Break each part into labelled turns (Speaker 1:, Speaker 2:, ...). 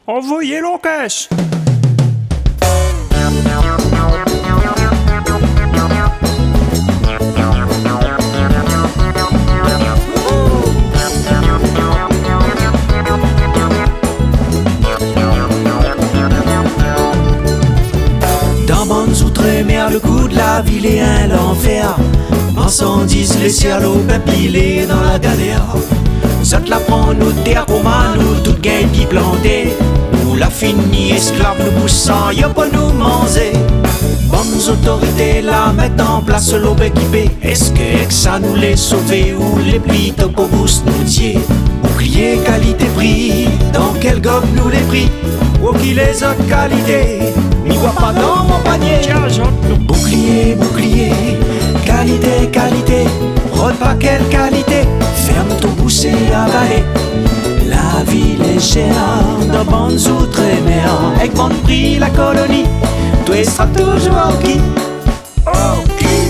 Speaker 1: Envoyez l'encaisse.
Speaker 2: Dans bonnes outre-mer, le coup de la ville est un l'enfer. Marchandises, les ciels pépilés dans la galère. Ça te la prend, nous terre comme à nous, toute gagne qui planté. Nous la fini, esclaves, nous poussant, y'a pas nous manger. Bonnes autorités la mettent en place, l'aube équipée. Est-ce que ça nous les sauver ou les plis pour vous nous tirer? Bouclier, qualité, prix, dans quel gobe nous les prix? Ou qui les autres qualités, m'y vois pas dans mon panier. Bouclier, bouclier, qualité, qualité, rôde pas quelle qualité, ferme ton bouche et avalé. La ville est chère, dans bonnes outre-mer, avec bon prix la colonie, toi sera toujours qui?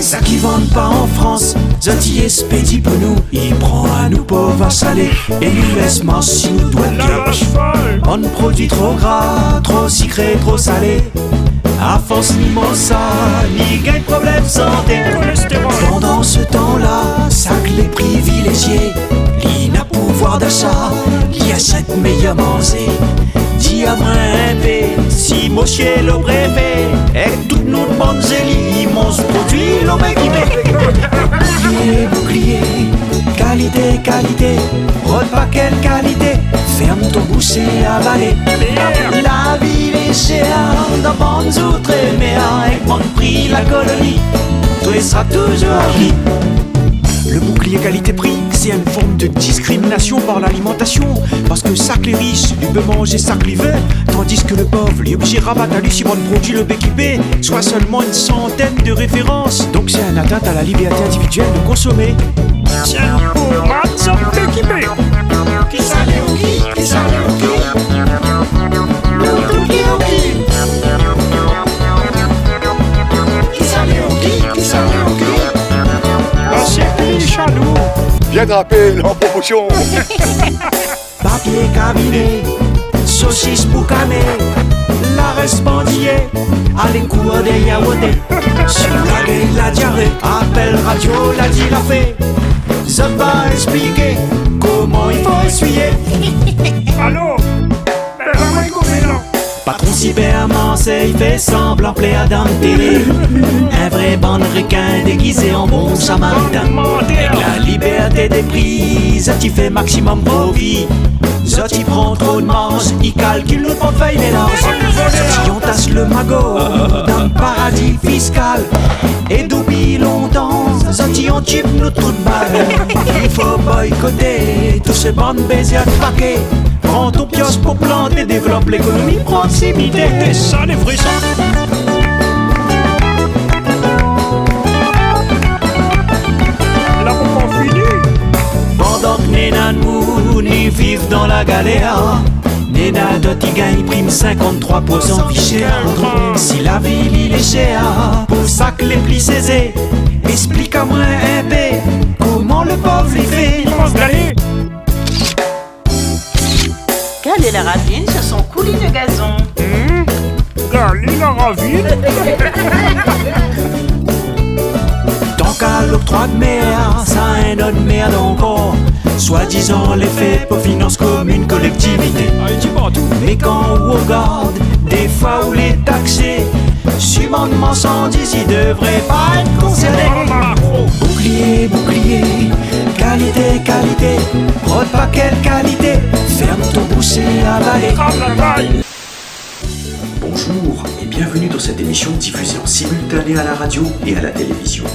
Speaker 2: Ça qui vendent pas en France, Zoti expédie pour nous. Il prend à nous pauvres à saler et nous laisse si nous doit le bon produit trop gras, trop sucré, trop salé. À force ni ça, ni gagne problème santé. Pendant ce temps-là, sac les privilégiés, li n'a pouvoir d'achat, li achète meilleur manger. Dis à moi un peu, si monsieur le préfet, et toutes nos bonnes élites, mon produit l'homme équipé. Bouclier, bouclier, qualité, qualité, rôde pas quelle qualité, ferme ton bouche et avalé. La ville est chère, dans bonnes outre-mer, avec bon prix la colonie, toi sera toujours qui?
Speaker 1: Le bouclier qualité-prix, c'est une forme de discrimination par l'alimentation. Parce que sac les riches, lui peut manger sac les veut, tandis que le pauvre, lui obligé rabattre à lui si bon produit le équipé, soit seulement une centaine de références. Donc c'est une atteinte à la liberté individuelle de consommer. Tiens, pour mat sont équipés.
Speaker 2: Qui s'allait au qui s'allait au qui? Le bouclier au qui? Qui s'allait au qui s'allait au qui?
Speaker 3: Bien drapé, en promotion.
Speaker 2: Papier cabinet, saucisse boucané, la respondillée, à l'écoute des yaourtés. Sur la gueule, la diarrhée, appel radio, la dit la fait. Je vais expliquer comment il faut essuyer.
Speaker 1: Allô?
Speaker 2: Patron cyberman, c'est il fait semblant plaît à dans télé. Un vrai bande requin déguisé en bon samaritain. Avec la liberté des prix, ça t'y fait maximum profit. Ça t'y prend trop de marge, il calcule le portefeuille mélange. Ça t'y entasse le magot dans le paradis fiscal. Et depuis longtemps, ça t'y en chip nous trou de balle. Il faut boycotter tous ces bandes baisers de paquets. Prends ton kiosque pour planter, développe l'économie proximité.
Speaker 1: C'est ça les frissons. Là pour qu'on finit.
Speaker 2: Pendant que Néna nous ni vivent dans la galère, Néna Dotti gagne prime 53% vie chère. Si la ville il est chère, pour ça que les plis saisés, explique-moi un peu comment le pauvre il fait.
Speaker 4: Quelle est la ravine sur son coulis de gazon?
Speaker 1: Gali la ravine.
Speaker 2: Tant qu'à l'octroi de mer, ça a un autre merde encore. Soi-disant les faits pour finance comme une collectivité. Mais quand on regarde, des fois où les taxés, suivant de marchandises, ils devraient pas être concernés. Bouclier, bouclier, qualité, qualité, rôde pas quelle qualité, ferme ton bouche et avalé.
Speaker 5: Bonjour et bienvenue dans cette émission diffusée en simultané à la radio et à la télévision.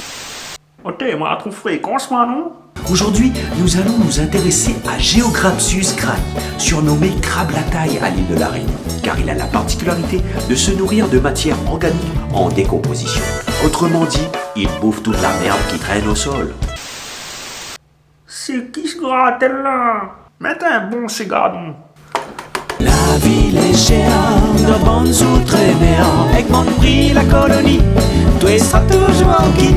Speaker 1: Ok, moi, trouve fréquence, non?
Speaker 5: Aujourd'hui, nous allons nous intéresser à Geograpsus gray, surnommé crabe la taille à l'île de la Réunion, car il a la particularité de se nourrir de matière organique en décomposition. Autrement dit, il bouffe toute la merde qui traîne au sol.
Speaker 1: C'est qui ce gratte là? Mettez un bon cigare.
Speaker 2: La ville est chère, de bonnes outre-mer, avec mon prix la colonie, toi sera toujours qui?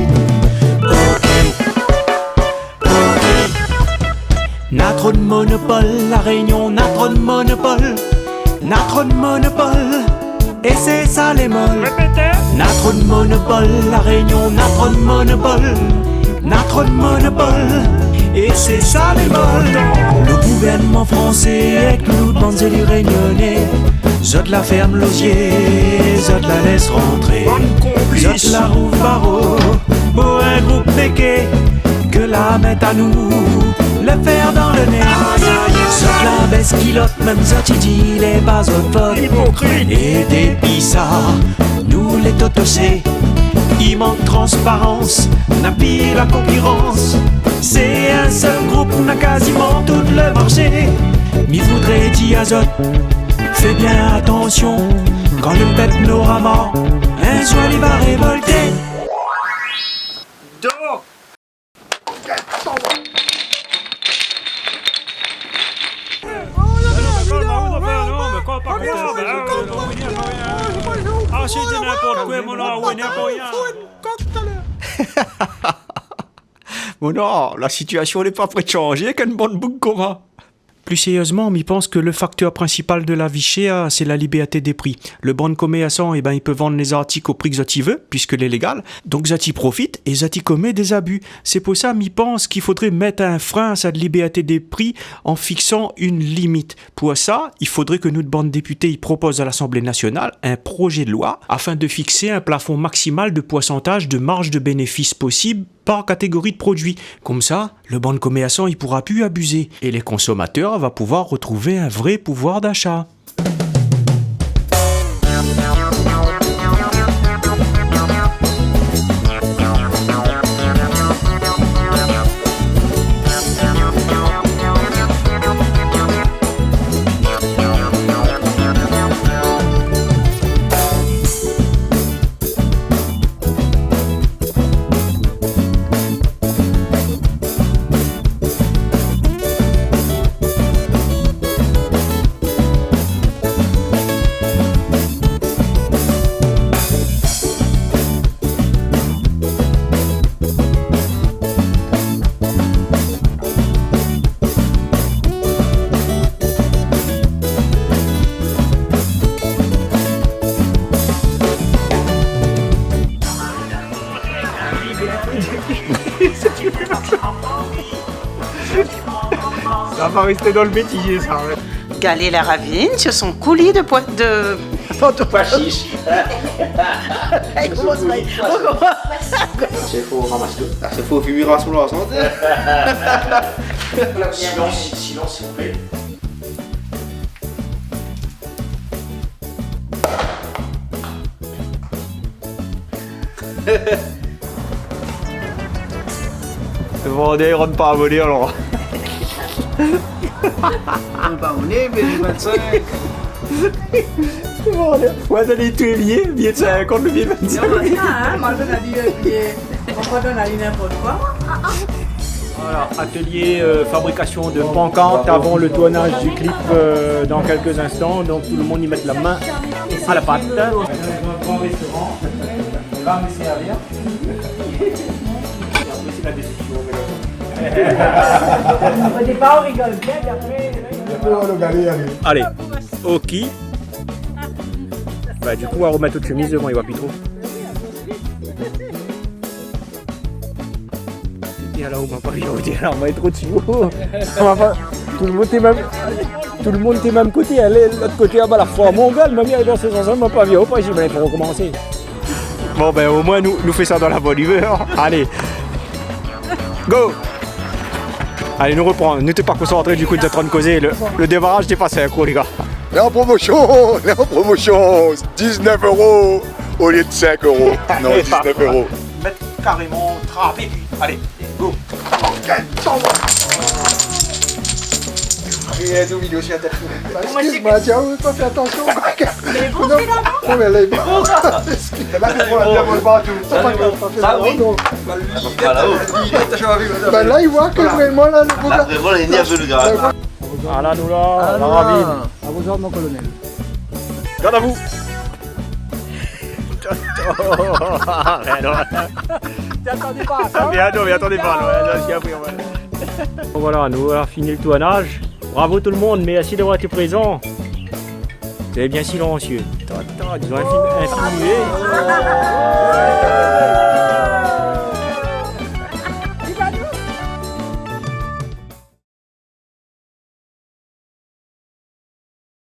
Speaker 2: N'a trop de monopole, la Réunion n'a trop de monopole. n'a trop de monopole, et c'est ça les molles. N'a trop de monopole, la Réunion n'a trop de monopole, n'a trop de monopole, et c'est ça les molles. Le gouvernement français avec nous de bandes et les réunionnais, zot la ferme l'osier, zot la laisse rentrer, zot la rouvre barreau, pour un groupe béquet, que la mette à nous, le fer dans le nez. Zot la baisse kilote, même zot il dit les pas autres votes. Et depuis ça, nous les totossés, il manque transparence, n'a pire la concurrence. C'est un seul groupe, on a quasiment tout le marché. M'y voudrait dire Zot, fais bien attention, quand le peuple n'aura mort, un jour il va révolter.
Speaker 1: Bon non, la situation n'est pas près de changer, qu'une bonne boucle qu'on va. Plus sérieusement, on pense que le facteur principal de la vie chère, c'est la liberté des prix. Le bon commerçant, il peut vendre les articles au prix que il veut, puisque c'est légal. Donc, il profite et il commet des abus. C'est pour ça, m'y pense qu'il faudrait mettre un frein à cette liberté des prix en fixant une limite. Pour ça, il faudrait que notre bande députés y propose à l'Assemblée nationale un projet de loi afin de fixer un plafond maximal de pourcentage de marge de bénéfice possible par catégorie de produits. Comme ça, le bon commerçant il pourra plus abuser et les consommateurs vont pouvoir retrouver un vrai pouvoir d'achat.
Speaker 3: Ça va rester dans le bêtisier, ça.
Speaker 4: Galet la ravine sur son coulis de poids de...
Speaker 5: Pas chiche. C'est faux, ramasse-le.
Speaker 3: C'est faux, fumer sur la santé.
Speaker 5: Silence, silence, s'il vous plaît.
Speaker 3: Le Vendée, rentre pas abonné alors.
Speaker 6: On va abonner, mais le 25.
Speaker 3: Ouais, t'as dit tous les billets, billet de 50, le billet de 25.
Speaker 6: On m'a dit on donne à n'importe quoi.
Speaker 7: Voilà, atelier fabrication de pancartes avant le tournage du clip dans quelques instants. Donc tout le monde y met la main à la pâte. Dans un grand restaurant, on va me servir. Et après c'est la décision.
Speaker 6: Au départ, on rigole bien, puis après.
Speaker 7: Allez, ok. Bah, du coup, on va remettre toute chemise devant, il va plus trop. Et alors, on m'a pas vu, alors on va être trop dessus. Tout le monde était même côté, elle est de l'autre côté, ah bah la foi mongole, mamie elle est dans ses ensemble, m'a pas vu, pas j'ai bien pour recommencer.
Speaker 3: Bon, ben au moins, nous fait ça dans la bonne humeur. Allez, go! Allez, nous reprend. Nous t'es pas concentrés, du coup, nous sommes en train de causer. Le démarrage t'es passé un coup, les gars.
Speaker 8: Les en promotion, 19 € au lieu de 5 €. Non, 19 €.
Speaker 1: Mettre carrément, trappe et puis, allez, go.
Speaker 3: Il y a deux vidéos sur la tête. Excuse-moi, tiens, on pas fait attention.
Speaker 6: Mais les bons, c'est là, non?
Speaker 3: Non, mais elle est bien. C'est là qu'on a bien le bateau. C'est pas grave, ça fait
Speaker 9: Ah oui.
Speaker 3: Bah là, il voit que vraiment, là, le beau gars.
Speaker 9: Vraiment, il est nerveux, le gars.
Speaker 7: Ah là, nous là, la ravine.
Speaker 6: À vos ordres, mon colonel.
Speaker 7: Garde à vous.
Speaker 6: T'attendais pas à ça?
Speaker 3: Mais attendez pas,
Speaker 7: Voilà, nous avons fini le tournage. Bravo tout le monde, merci d'avoir été présent. Tu es bien silencieux. Ils ont influé.